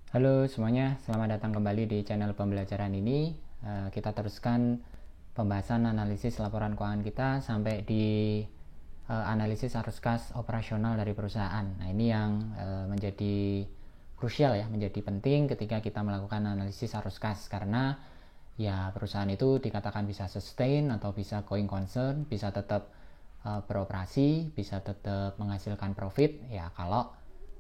Halo semuanya, selamat datang kembali di channel pembelajaran ini. Kita teruskan pembahasan analisis laporan keuangan kita sampai di analisis arus kas operasional dari perusahaan. Nah, ini yang menjadi krusial ya, menjadi penting ketika kita melakukan analisis arus kas, karena ya perusahaan itu dikatakan bisa sustain atau bisa going concern, bisa tetap beroperasi, bisa tetap menghasilkan profit ya kalau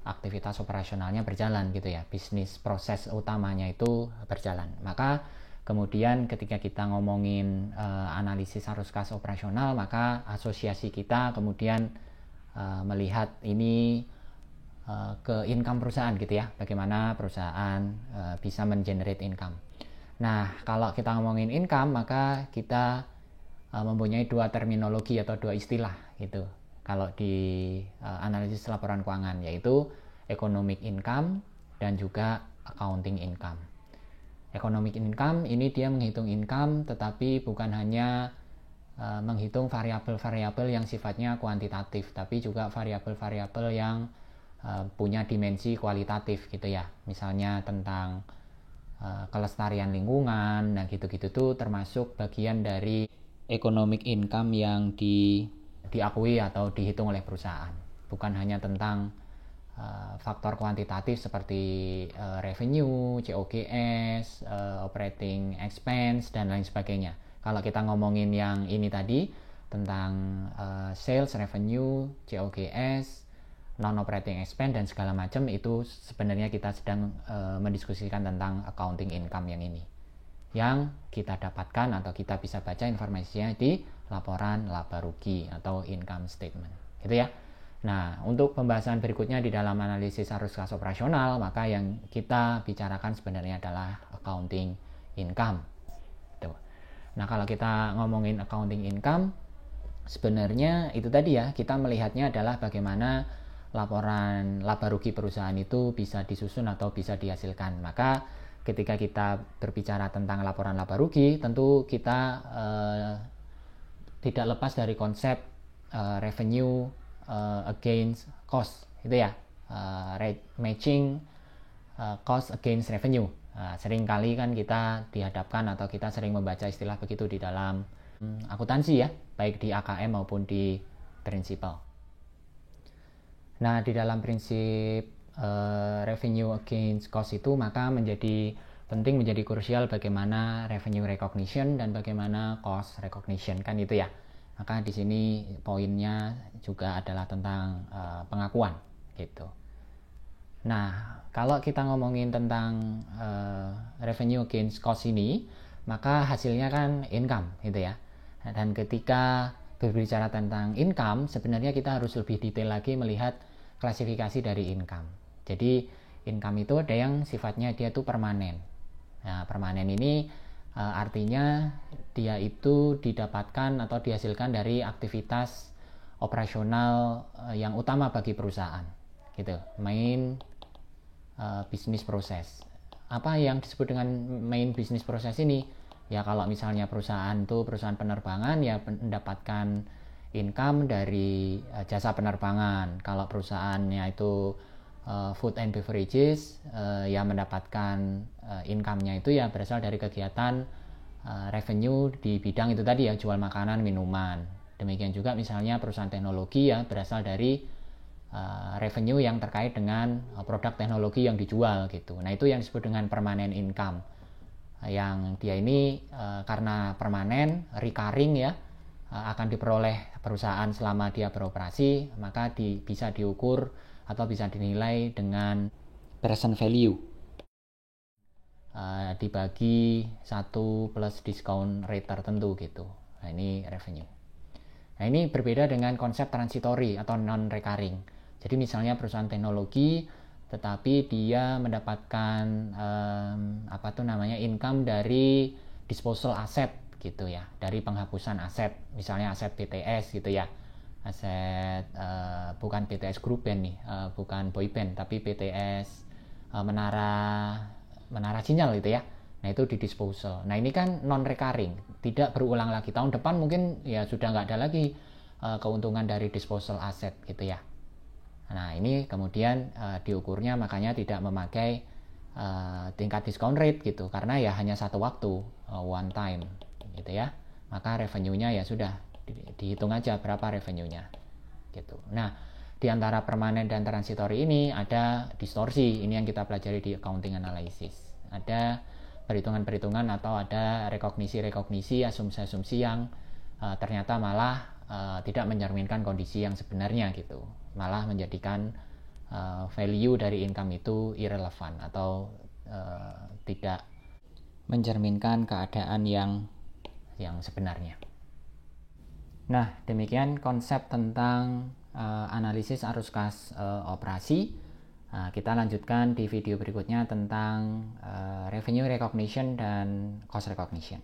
aktivitas operasionalnya berjalan gitu ya, bisnis proses utamanya itu berjalan. Maka kemudian ketika kita ngomongin analisis arus kas operasional, maka asosiasi kita kemudian melihat ini ke income perusahaan gitu ya, bagaimana perusahaan bisa mengenerate income. Nah, kalau kita ngomongin income, maka kita mempunyai dua terminologi atau dua istilah gitu kalau di analisis laporan keuangan, yaitu economic income dan juga accounting income. Economic income ini dia menghitung income, tetapi bukan hanya menghitung variabel-variabel yang sifatnya kuantitatif, tapi juga variabel-variabel yang punya dimensi kualitatif gitu ya. Misalnya tentang kelestarian lingkungan, nah gitu-gitu tuh termasuk bagian dari economic income yang diakui atau dihitung oleh perusahaan. Bukan hanya tentang faktor kuantitatif seperti revenue, COGS, operating expense, dan lain sebagainya. Kalau kita ngomongin yang ini tadi tentang sales, revenue, COGS, non-operating expense, dan segala macam, itu sebenarnya kita sedang mendiskusikan tentang accounting income yang ini, yang kita dapatkan atau kita bisa baca informasinya di laporan laba rugi atau income statement gitu ya. Nah, untuk pembahasan berikutnya di dalam analisis arus kas operasional, maka yang kita bicarakan sebenarnya adalah accounting income. Tuh. Nah, kalau kita ngomongin accounting income, sebenarnya itu tadi ya, kita melihatnya adalah bagaimana laporan laba rugi perusahaan itu bisa disusun atau bisa dihasilkan. Maka ketika kita berbicara tentang laporan laba rugi, tentu kita tidak lepas dari konsep revenue against cost, itu ya, matching cost against revenue. Sering kali kan kita dihadapkan atau kita sering membaca istilah begitu di dalam akuntansi ya, baik di AKM maupun di prinsipal. Nah, di dalam prinsip revenue against cost itu, maka menjadi penting, menjadi krusial bagaimana revenue recognition dan bagaimana cost recognition, kan itu ya. Maka di sini poinnya juga adalah tentang pengakuan gitu. Nah, kalau kita ngomongin tentang revenue against cost ini, maka hasilnya kan income gitu ya. Dan ketika berbicara tentang income, sebenarnya kita harus lebih detail lagi melihat klasifikasi dari income. Jadi income itu ada yang sifatnya dia tuh permanen. Nah, permanen ini artinya dia itu didapatkan atau dihasilkan dari aktivitas operasional yang utama bagi perusahaan gitu, main business process. Apa yang disebut dengan main business process ini? Ya kalau misalnya perusahaan itu perusahaan penerbangan, ya mendapatkan income dari jasa penerbangan. Kalau perusahaannya itu food and beverages, ya mendapatkan income-nya itu ya berasal dari kegiatan revenue di bidang itu tadi ya, jual makanan, minuman. Demikian juga misalnya perusahaan teknologi ya berasal dari revenue yang terkait dengan produk teknologi yang dijual gitu. Nah, itu yang disebut dengan permanent income. Yang dia ini karena permanen, recurring ya, akan diperoleh perusahaan selama dia beroperasi, maka bisa diukur atau bisa dinilai dengan present value dibagi 1 plus discount rate tertentu gitu. Nah, ini revenue. Nah, ini berbeda dengan konsep transitory atau non-recurring. Jadi misalnya perusahaan teknologi, tetapi dia mendapatkan income dari disposal aset gitu ya, dari penghapusan aset, misalnya aset BTS gitu ya, aset bukan BTS Group Band nih, bukan boy band, tapi BTS menara sinyal gitu ya. Nah, itu di disposal. Nah, ini kan non recurring, tidak berulang lagi. Tahun depan mungkin ya sudah nggak ada lagi keuntungan dari disposal aset gitu ya. Nah, ini kemudian diukurnya makanya tidak memakai tingkat discount rate gitu, karena ya hanya satu waktu, one time gitu ya, maka revenue-nya ya sudah dihitung aja berapa revenue-nya gitu. Nah, di antara permanen dan transitory ini ada distorsi, ini yang kita pelajari di accounting analysis. Ada perhitungan-perhitungan atau ada rekognisi-rekognisi, asumsi-asumsi yang ternyata malah tidak mencerminkan kondisi yang sebenarnya gitu, malah menjadikan value dari income itu irrelevant atau tidak mencerminkan keadaan yang sebenarnya. Nah, demikian konsep tentang analisis arus kas operasi. Kita lanjutkan di video berikutnya tentang revenue recognition dan cost recognition.